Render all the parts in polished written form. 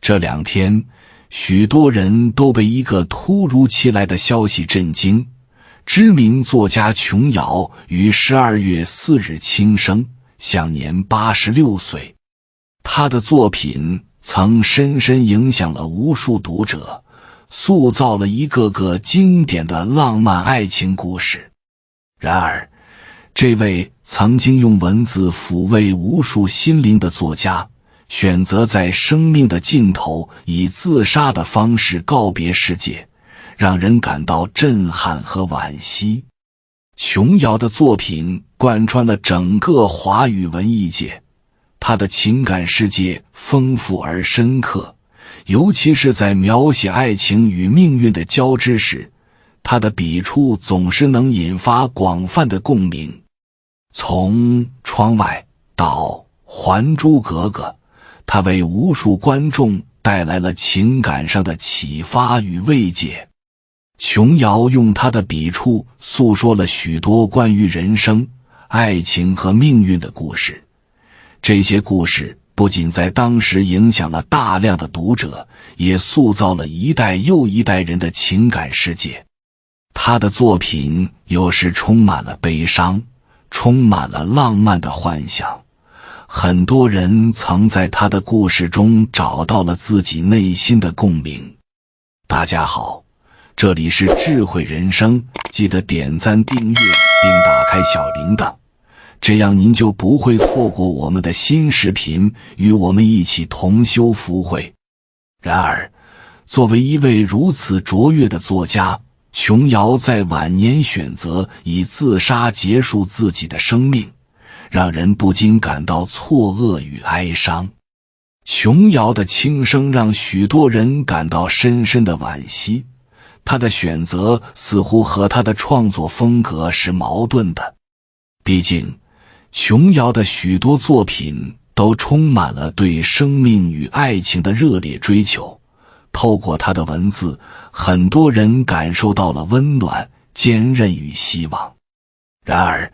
这2天，许多人都被一个突如其来的消息震惊。知名作家琼瑶于12月4日轻生，享年86岁。他的作品曾深深影响了无数读者，塑造了一个个经典的浪漫爱情故事。然而，这位曾经用文字抚慰无数心灵的作家，选择在生命的尽头以自杀的方式告别世界，让人感到震撼和惋惜。琼瑶的作品贯穿了整个华语文艺界，她的情感世界丰富而深刻，尤其是在描写爱情与命运的交织时，她的笔触总是能引发广泛的共鸣。从窗外到还珠格格，她为无数观众带来了情感上的启发与慰藉。琼瑶用她的笔触诉说了许多关于人生、爱情和命运的故事。这些故事不仅在当时影响了大量的读者，也塑造了一代又一代人的情感世界。她的作品有时充满了悲伤，充满了浪漫的幻想。很多人曾在他的故事中找到了自己内心的共鸣。大家好，这里是智慧人生，记得点赞订阅并打开小铃铛，这样您就不会错过我们的新视频，与我们一起同修福慧。然而，作为一位如此卓越的作家，琼瑶在晚年选择以自杀结束自己的生命，让人不禁感到错愕与哀伤。琼瑶的轻生让许多人感到深深的惋惜，她的选择似乎和她的创作风格是矛盾的。毕竟，琼瑶的许多作品都充满了对生命与爱情的热烈追求，透过她的文字，很多人感受到了温暖、坚韧与希望。然而，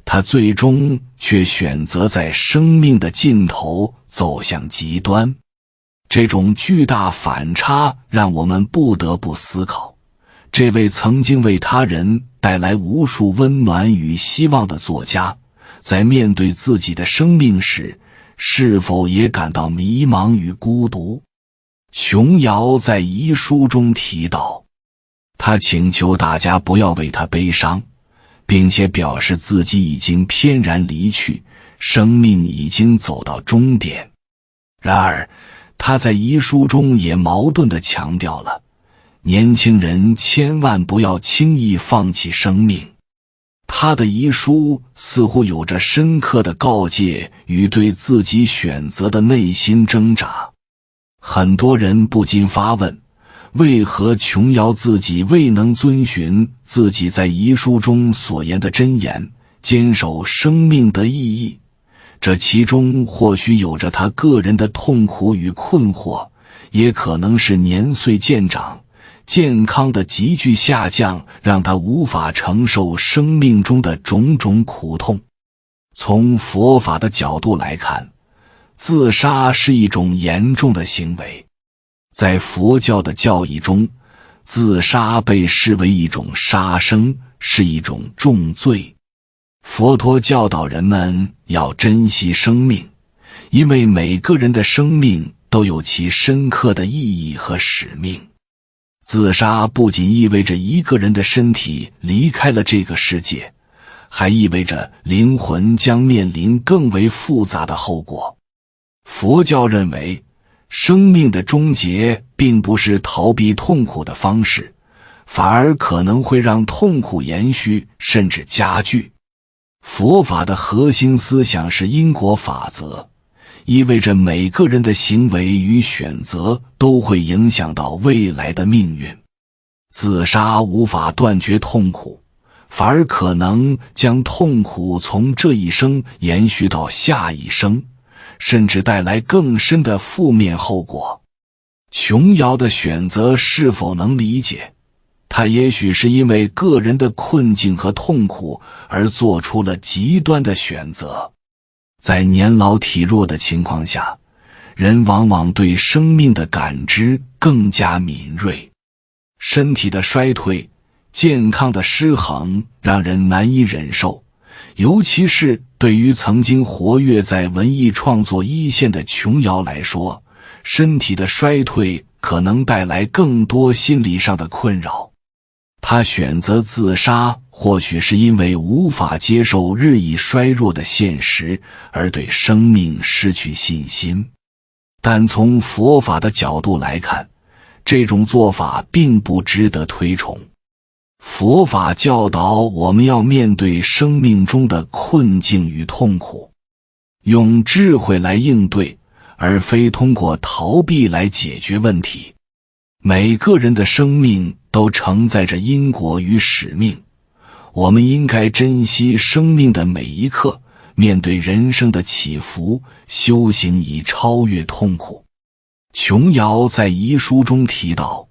他最终却选择在生命的尽头走向极端。这种巨大反差让我们不得不思考，这位曾经为他人带来无数温暖与希望的作家，在面对自己的生命时，是否也感到迷茫与孤独？琼瑶在遗书中提到，他请求大家不要为他悲伤，并且表示自己已经翩然离去，生命已经走到终点。然而，他在遗书中也矛盾地强调了，年轻人千万不要轻易放弃生命。他的遗书似乎有着深刻的告诫与对自己选择的内心挣扎。很多人不禁发问，为何琼瑶自己未能遵循自己在遗书中所言的箴言，坚守生命的意义？这其中或许有着他个人的痛苦与困惑，也可能是年岁渐长，健康的急剧下降让他无法承受生命中的种种苦痛。从佛法的角度来看，自杀是一种严重的行为。在佛教的教义中，自杀被视为一种杀生，是一种重罪。佛陀教导人们要珍惜生命，因为每个人的生命都有其深刻的意义和使命。自杀不仅意味着一个人的身体离开了这个世界，还意味着灵魂将面临更为复杂的后果。佛教认为，生命的终结并不是逃避痛苦的方式，反而可能会让痛苦延续甚至加剧。佛法的核心思想是因果法则，意味着每个人的行为与选择都会影响到未来的命运。自杀无法断绝痛苦，反而可能将痛苦从这一生延续到下一生，甚至带来更深的负面后果。琼瑶的选择是否能理解？他也许是因为个人的困境和痛苦而做出了极端的选择。在年老体弱的情况下，人往往对生命的感知更加敏锐。身体的衰退、健康的失衡让人难以忍受，尤其是对于曾经活跃在文艺创作一线的琼瑶来说，身体的衰退可能带来更多心理上的困扰。他选择自杀，或许是因为无法接受日益衰弱的现实，而对生命失去信心。但从佛法的角度来看，这种做法并不值得推崇。佛法教导我们要面对生命中的困境与痛苦，用智慧来应对，而非通过逃避来解决问题。每个人的生命都承载着因果与使命，我们应该珍惜生命的每一刻，面对人生的起伏，修行以超越痛苦。琼瑶在遗书中提到，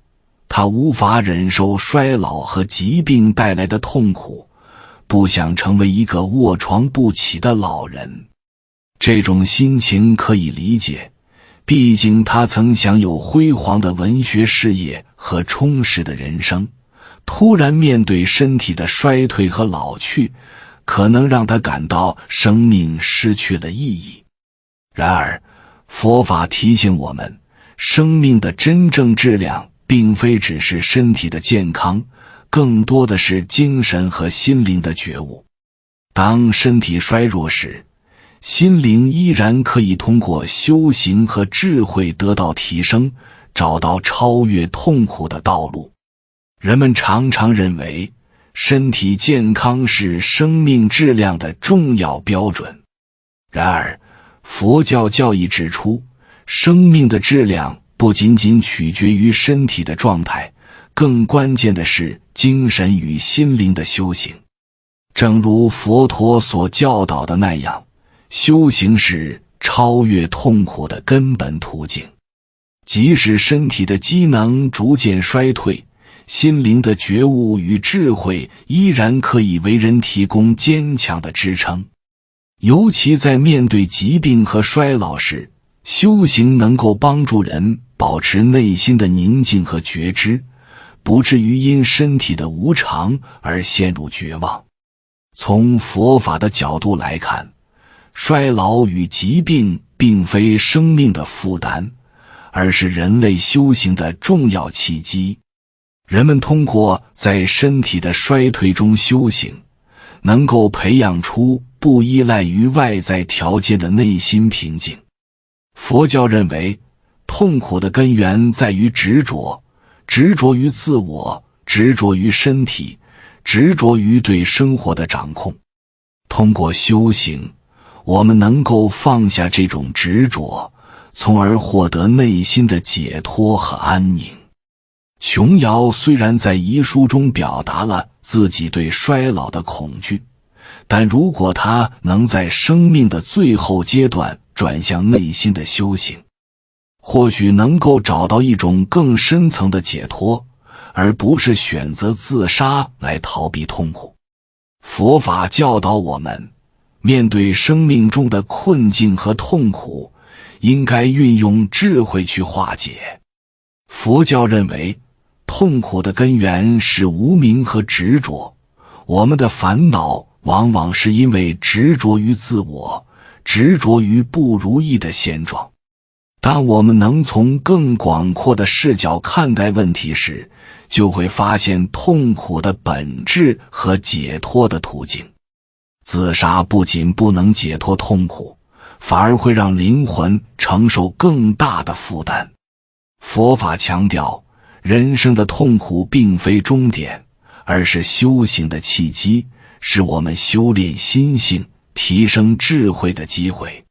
她无法忍受衰老和疾病带来的痛苦，不想成为一个卧床不起的老人。这种心情可以理解，毕竟他曾享有辉煌的文学事业和充实的人生，突然面对身体的衰退和老去，可能让他感到生命失去了意义。然而，佛法提醒我们，生命的真正质量并非只是身体的健康，更多的是精神和心灵的觉悟。当身体衰弱时，心灵依然可以通过修行和智慧得到提升，找到超越痛苦的道路。人们常常认为，身体健康是生命质量的重要标准。然而，佛教教义指出，生命的质量不仅仅取决于身体的状态，更关键的是精神与心灵的修行。正如佛陀所教导的那样，修行是超越痛苦的根本途径。即使身体的机能逐渐衰退，心灵的觉悟与智慧依然可以为人提供坚强的支撑。尤其在面对疾病和衰老时，修行能够帮助人保持内心的宁静和觉知，不至于因身体的无常而陷入绝望。从佛法的角度来看，衰老与疾病并非生命的负担，而是人类修行的重要契机。人们通过在身体的衰退中修行，能够培养出不依赖于外在条件的内心平静。佛教认为，痛苦的根源在于执着，执着于自我，执着于身体，执着于对生活的掌控。通过修行，我们能够放下这种执着，从而获得内心的解脱和安宁。琼瑶虽然在遗书中表达了自己对衰老的恐惧，但如果她能在生命的最后阶段转向内心的修行，或许能够找到一种更深层的解脱，而不是选择自杀来逃避痛苦。佛法教导我们，面对生命中的困境和痛苦，应该运用智慧去化解。佛教认为，痛苦的根源是无明和执着，我们的烦恼往往是因为执着于自我，执着于不如意的现状。当我们能从更广阔的视角看待问题时，就会发现痛苦的本质和解脱的途径。自杀不仅不能解脱痛苦，反而会让灵魂承受更大的负担。佛法强调，人生的痛苦并非终点，而是修行的契机，是我们修炼心性、提升智慧的机会。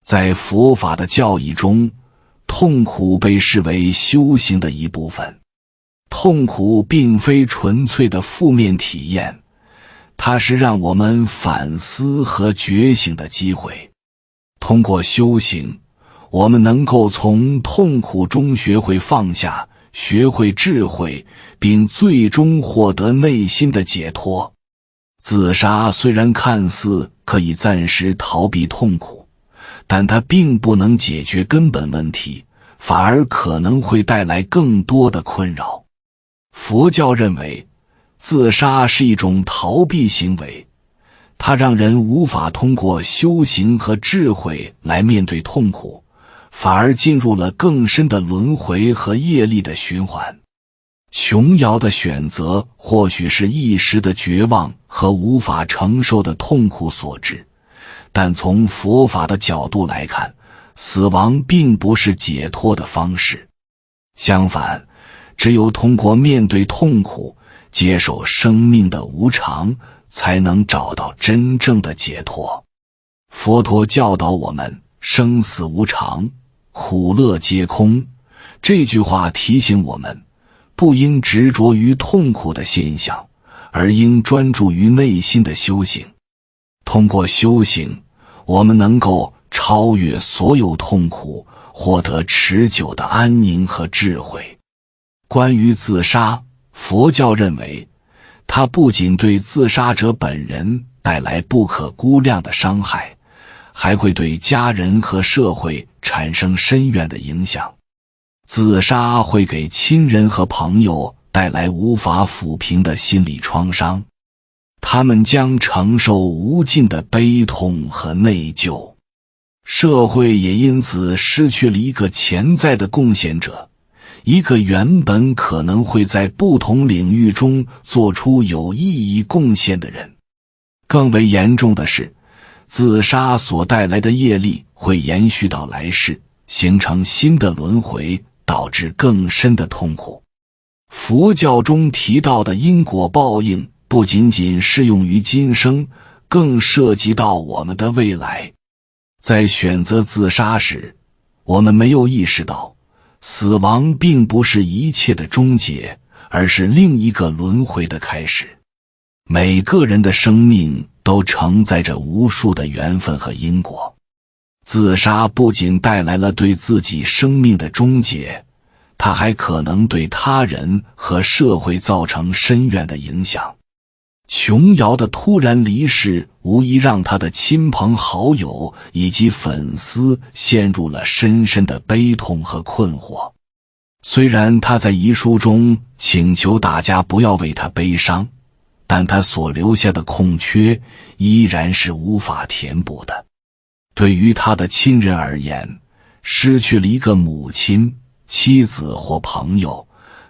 在佛法的教义中，痛苦被视为修行的一部分。痛苦并非纯粹的负面体验，它是让我们反思和觉醒的机会。通过修行，我们能够从痛苦中学会放下，学会智慧，并最终获得内心的解脱。自杀虽然看似可以暂时逃避痛苦，但它并不能解决根本问题，反而可能会带来更多的困扰。佛教认为，自杀是一种逃避行为，它让人无法通过修行和智慧来面对痛苦，反而进入了更深的轮回和业力的循环。琼瑶的选择或许是一时的绝望和无法承受的痛苦所致，但从佛法的角度来看，死亡并不是解脱的方式。相反，只有通过面对痛苦，接受生命的无常，才能找到真正的解脱。佛陀教导我们，生死无常，苦乐皆空。这句话提醒我们，不应执着于痛苦的现象，而应专注于内心的修行。通过修行，我们能够超越所有痛苦，获得持久的安宁和智慧。关于自杀，佛教认为，它不仅对自杀者本人带来不可估量的伤害，还会对家人和社会产生深远的影响。自杀会给亲人和朋友带来无法抚平的心理创伤，他们将承受无尽的悲痛和内疚。社会也因此失去了一个潜在的贡献者，一个原本可能会在不同领域中做出有意义贡献的人。更为严重的是，自杀所带来的业力会延续到来世，形成新的轮回，导致更深的痛苦。佛教中提到的因果报应不仅仅适用于今生，更涉及到我们的未来。在选择自杀时，我们没有意识到，死亡并不是一切的终结，而是另一个轮回的开始。每个人的生命都承载着无数的缘分和因果。自杀不仅带来了对自己生命的终结，它还可能对他人和社会造成深远的影响。琼瑶的突然离世无疑让他的亲朋好友以及粉丝陷入了深深的悲痛和困惑。虽然他在遗书中请求大家不要为他悲伤，但他所留下的空缺依然是无法填补的。对于他的亲人而言，失去了一个母亲、妻子或朋友，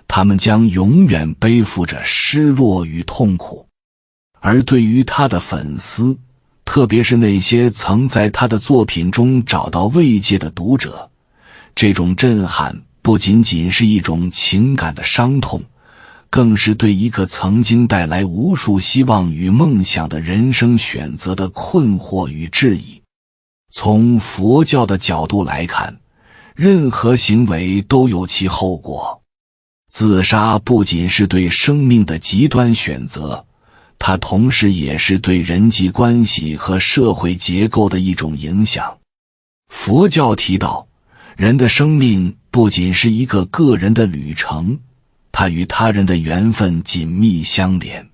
他们将永远背负着失落与痛苦。而对于他的粉丝，特别是那些曾在他的作品中找到慰藉的读者，这种震撼不仅仅是一种情感的伤痛，更是对一个曾经带来无数希望与梦想的人生选择的困惑与质疑。从佛教的角度来看，任何行为都有其后果。自杀不仅是对生命的极端选择，它同时也是对人际关系和社会结构的一种影响。佛教提到，人的生命不仅是一个个人的旅程，它与他人的缘分紧密相连。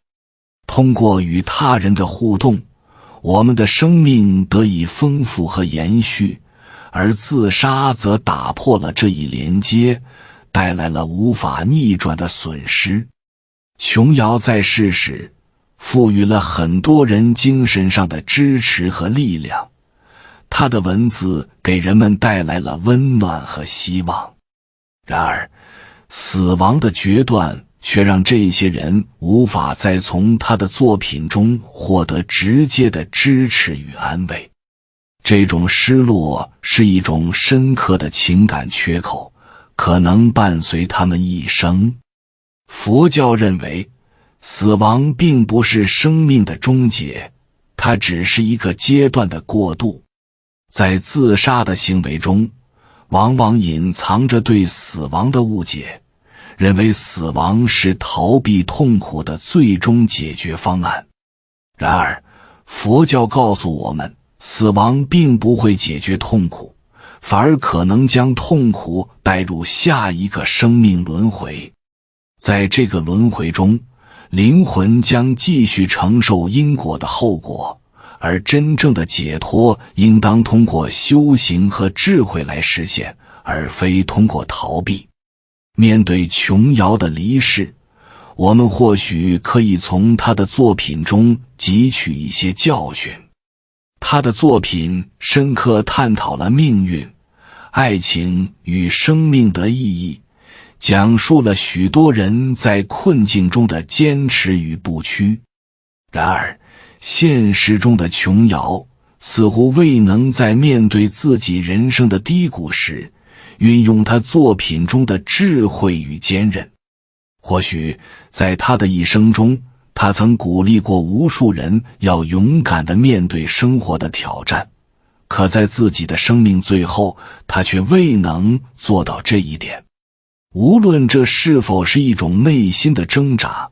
通过与他人的互动，我们的生命得以丰富和延续，而自杀则打破了这一连接，带来了无法逆转的损失。琼瑶在世时赋予了很多人精神上的支持和力量，他的文字给人们带来了温暖和希望。然而，死亡的决断却让这些人无法再从他的作品中获得直接的支持与安慰。这种失落是一种深刻的情感缺口，可能伴随他们一生。佛教认为，死亡并不是生命的终结，它只是一个阶段的过渡。在自杀的行为中，往往隐藏着对死亡的误解，认为死亡是逃避痛苦的最终解决方案。然而，佛教告诉我们，死亡并不会解决痛苦，反而可能将痛苦带入下一个生命轮回。在这个轮回中，灵魂将继续承受因果的后果，而真正的解脱应当通过修行和智慧来实现，而非通过逃避。面对琼瑶的离世，我们或许可以从他的作品中汲取一些教训。他的作品深刻探讨了命运、爱情与生命的意义，讲述了许多人在困境中的坚持与不屈。然而，现实中的琼瑶似乎未能在面对自己人生的低谷时，运用他作品中的智慧与坚韧。或许在他的一生中，他曾鼓励过无数人要勇敢地面对生活的挑战，可在自己的生命最后，他却未能做到这一点。无论这是否是一种内心的挣扎，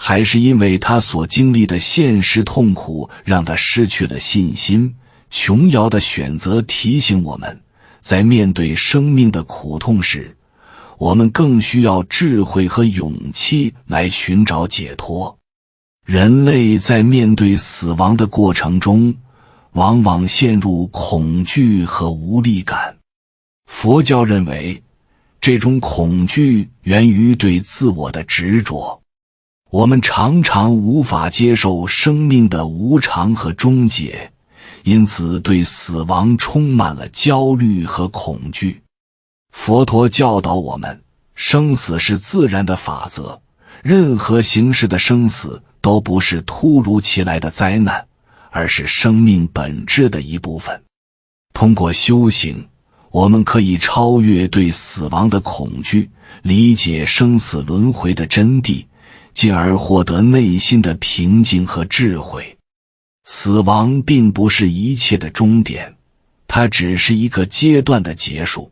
还是因为他所经历的现实痛苦让他失去了信心，琼瑶的选择提醒我们，在面对生命的苦痛时，我们更需要智慧和勇气来寻找解脱。人类在面对死亡的过程中，往往陷入恐惧和无力感。佛教认为，这种恐惧源于对自我的执着。我们常常无法接受生命的无常和终结，因此对死亡充满了焦虑和恐惧。佛陀教导我们，生死是自然的法则，任何形式的生死都不是突如其来的灾难，而是生命本质的一部分。通过修行，我们可以超越对死亡的恐惧，理解生死轮回的真谛，进而获得内心的平静和智慧。死亡并不是一切的终点，它只是一个阶段的结束。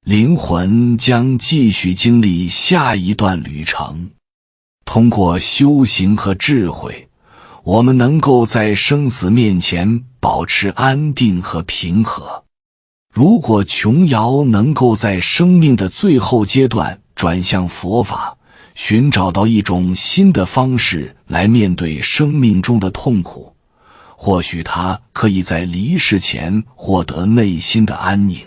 灵魂将继续经历下一段旅程。通过修行和智慧，我们能够在生死面前保持安定和平和。如果琼瑶能够在生命的最后阶段转向佛法，寻找到一种新的方式来面对生命中的痛苦，或许他可以在离世前获得内心的安宁。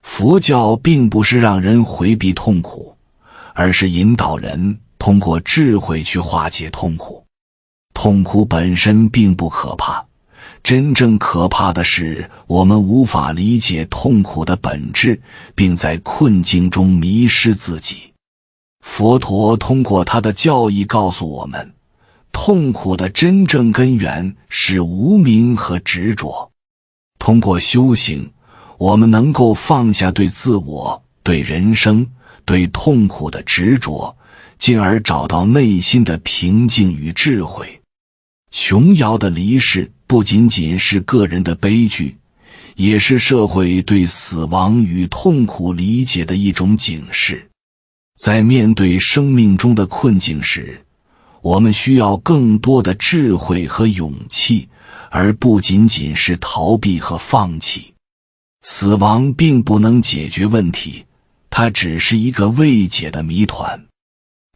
佛教并不是让人回避痛苦，而是引导人通过智慧去化解痛苦。痛苦本身并不可怕，真正可怕的是我们无法理解痛苦的本质，并在困境中迷失自己。佛陀通过他的教义告诉我们，痛苦的真正根源是无明和执着。通过修行，我们能够放下对自我、对人生、对痛苦的执着，进而找到内心的平静与智慧。琼瑶的离世不仅仅是个人的悲剧，也是社会对死亡与痛苦理解的一种警示。在面对生命中的困境时，我们需要更多的智慧和勇气，而不仅仅是逃避和放弃。死亡并不能解决问题，它只是一个未解的谜团。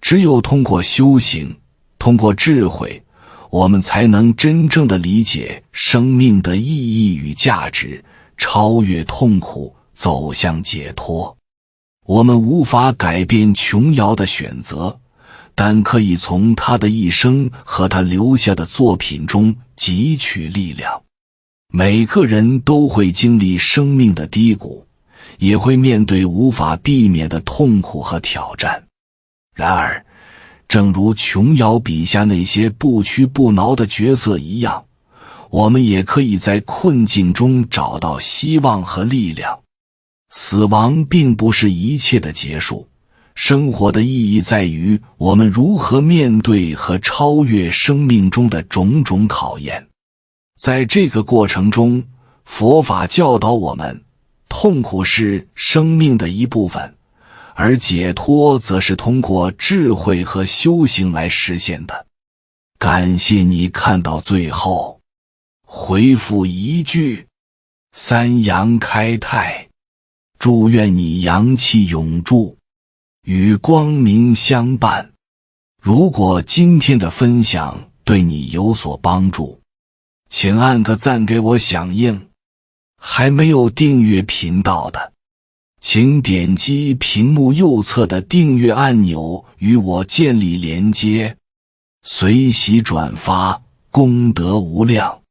只有通过修行，通过智慧，我们才能真正的理解生命的意义与价值，超越痛苦，走向解脱。我们无法改变琼瑶的选择，但可以从他的一生和他留下的作品中汲取力量。每个人都会经历生命的低谷，也会面对无法避免的痛苦和挑战。然而，正如琼瑶笔下那些不屈不挠的角色一样，我们也可以在困境中找到希望和力量。死亡并不是一切的结束，生活的意义在于我们如何面对和超越生命中的种种考验。在这个过程中，佛法教导我们，痛苦是生命的一部分，而解脱则是通过智慧和修行来实现的。感谢你看到最后，回复一句，三阳开泰，祝愿你阳气永驻，与光明相伴。如果今天的分享对你有所帮助，请按个赞给我响应。还没有订阅频道的，请点击屏幕右侧的订阅按钮与我建立连接，随喜转发，功德无量。